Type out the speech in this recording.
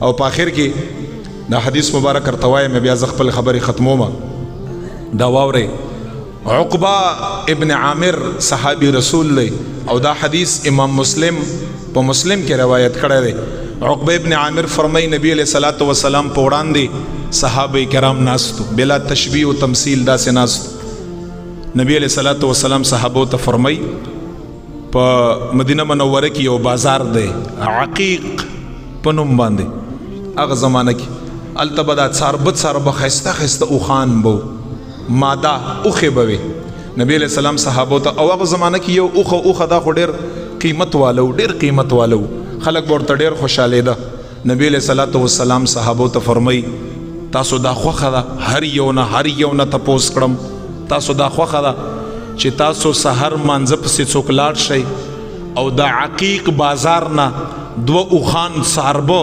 او په آخر کې دا حدیث مبارک ارتوای مې بیا ز خپل خبرې ختمومه. دا واورئ عقبہ ابن عامر صحابی رسول دی او دا حدیث امام مسلم په مسلم کې روایت کړی دی. عقبہ ابن عامر فرمای نبی علیہ الصلوۃ والسلام په وړاندې صحابه کرام ناستو بلا تشبیه او تمثيل داسې ناستو. نبی علیہ الصلوۃ والسلام صحابو ته فرمای په مدینه منوره کې یو بازار دی عقیق په نوم باندې. هغه زمانه کې التبدا څاربه خسته خسته او خان بو ماده اوخه بوي. نبی علیہ السلام صحابو ته او هغه زمانه کې یو اوخه دا خو ډیر قیمت والو خلق ورته ډیر خوشاله ده. نبی علیہ الصلوۃ والسلام صحابو ته فرمای تاسو دا خوخه ده هر یو نه تپوس کړم تاسو دا خوخه ده چې تاسو سحر مانځ پسې څوک لاړ شئ او دا عقیق بازار نه دو اوخان څاربه